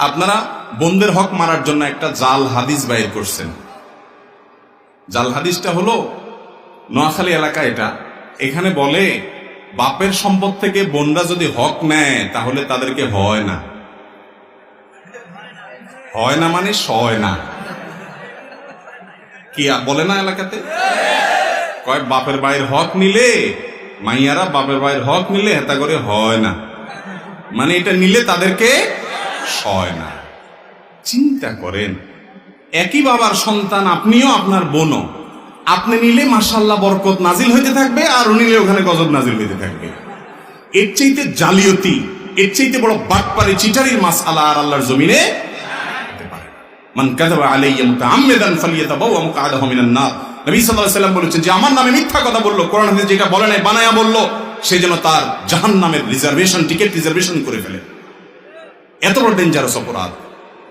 আপনারা বোনদের হক মারার জন্য একটা জাল হাদিস বাইর করছেন। জাল হাদিসটা হলো নোয়াখালী এলাকা, এখানে বলে বাপের সম্পদ থেকে বোনরা যদি হক নেয় তাহলে তাদেরকে হয় না। হয় না মানে সয় না, কি বলে না এলাকাতে? কয় বাপের ভাইয়ের হক নিলে, মাইয়ারা বাপের ভাইয়ের হক নিলে হেতা করে হয় না, মানে এটা নিলে তাদেরকে সয় না। চিন্তা করেন, একই বাবার সন্তান আপনিও আপনার বোনও, আপনি নিলে মাশাআল্লাহ বরকত নাজিল হইতে থাকবে, আর ও নিলে ওখানে গজব নাজিল হইতে থাকবে। এর চাইতে জালিয়াতি, এর চাইতে বড় বাটপারি চিটারির মাসআলা আর আল্লাহর জমিনে হতে পারে। মান কাযাবা আলাইয়া মুতাআম্মিদান ফালিয়াতাবাওয়া মাকআদাহু মিনান নার। নবী সাল্লাল্লাহু আলাইহি ওয়াসাল্লাম বলেছেন যে আমার নামে মিথ্যা কথা বললো, কোরআন হাদিস যেটা বলে নাই বানায়া বললো, সেই জন্য তার জাহান্নামের রিজার্ভেশন, টিকিট রিজার্ভেশন করে ফেলে। এত বড় ডেঞ্জারাস অপরাধ।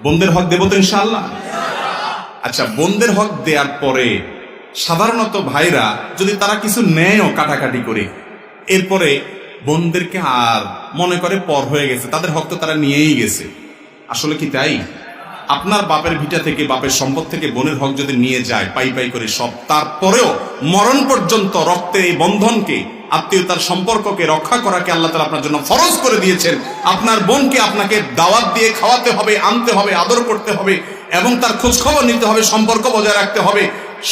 বোনদের হক দেব তো ইনশাআল্লাহ। আচ্ছা, বোনদের হক দেওয়ার পরে সাধারণত ভাইরা যদি তারা কিছু নেয়ও কাটাকাটি করে, এরপরে বোনদেরকে আর মনে করে পর হয়ে গেছে, তাদের হক তো তারা নিয়েই গেছে। আসলে কি তাই? আপনার বাপের ভিটা থেকে, বাপের সম্পদ থেকে বোনের হক যদি নিয়ে যায় পাই পাই করে সব, তারপরেও মরণ পর্যন্ত রক্তের এই বন্ধনকে, আত্মীয়তার সম্পর্ককে রক্ষা করাকে আল্লাহ তাআলা আপনার জন্য ফরজ করে দিয়েছেন। আপনার বোনকে আপনাকে দাওয়াত দিয়ে খাওয়াতে হবে, আনতে হবে, আদর করতে হবে এবং তার খোঁজ খবর নিতে হবে, সম্পর্ক বজায় রাখতে হবে।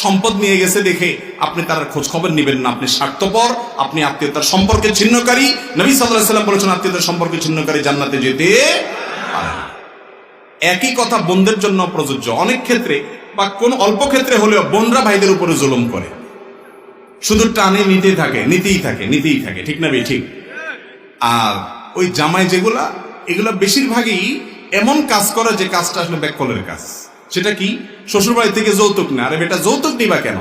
সম্পদ নিয়ে গেছে দেখে আপনি তার খোঁজ খবর নিবেন না, আপনি স্বার্থপর, আপনি আত্মীয়তার সম্পর্কে ছিন্নকারী। নবী সাল্লাল্লাহু আলাইহি ওয়াসাল্লাম বলেছেন আত্মীয়তার সম্পর্কে ছিন্নকারী জান্নাতে যেতে পারে না। একই কথা বোনদের জন্য প্রযোজ্য। অনেক ক্ষেত্রে বা কোন অল্প ক্ষেত্রে হলেও বোনরা ভাইদের উপরে জুলুম করে, শুধু টানে নিতেই থাকে, নিতেই থাকে, নিতেই থাকে, ঠিক না বে ঠিক? আর ওই জামাই যেগুলা, এগুলা বেশিরভাগই এমন কাজ করে যে কাজটা আসলে ব্যাককলের কাজ। সেটা কি? শ্বশুর বাড়ি থেকে যৌতুক না। আরে বেটা, যৌতুক নিবা কেন?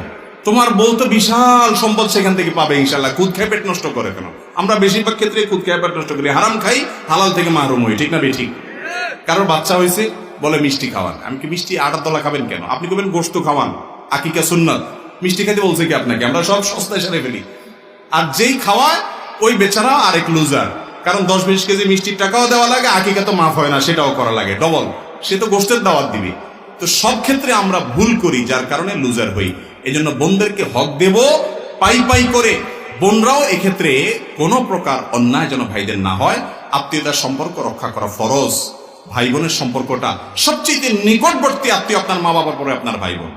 তোমার বউ তো বিশাল সম্পদ সেখান থেকে পাবে ইনশাল্লাহ। খুদ খেয়ে পেট নষ্ট করে কেন? আমরা বেশিরভাগ ক্ষেত্রে খুদ খেয়ে পেট নষ্ট করি, হারাম খাই, হালাল থেকে মাহরুম হই, ঠিক না বে ঠিক? কারোর বাচ্চা হয়েছে, বলে মিষ্টি খাওয়ান। আমি কি মিষ্টি আটার দলা খাবেন কেন? আপনি বলবেন গোশত খাওয়ান, আকিকা সুন্নাত। মিষ্টি খেতে বলছে কি আপনাকে? আমরা সব সস্তায় সেরে ফেলি। আর যেই খাওয়ায় ওই বেচারা আরেক লুজার, কারণ 10-20 কেজি মিষ্টির টাকাও দেওয়া লাগে, আকিকা তো মাফ হয় না, সেটাও করা লাগে ডবল। সে তো গোশতের দাওয়াত দিবে। তো সব ক্ষেত্রে আমরা ভুল করি, যার কারণে লুজার হই। এই জন্য বোনদেরকে হক দেব পাই পাই করে। বোনরাও এক্ষেত্রে কোনো প্রকার অন্যায় যেন ভাইদের না হয়। আত্মীয়তার সম্পর্ক রক্ষা করা ফরজ। ভাই বোনের সম্পর্কটা সবচেয়ে নিকটবর্তী আত্মীয় আপনার মা বাবার পরে আপনার ভাই বোন।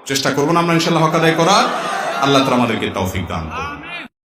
চেষ্টা করবো না আমরা ইনশাআল্লাহ হক আদায় করার। আল্লাহ তাআলা আমাদেরকে তৌফিক দান করুন।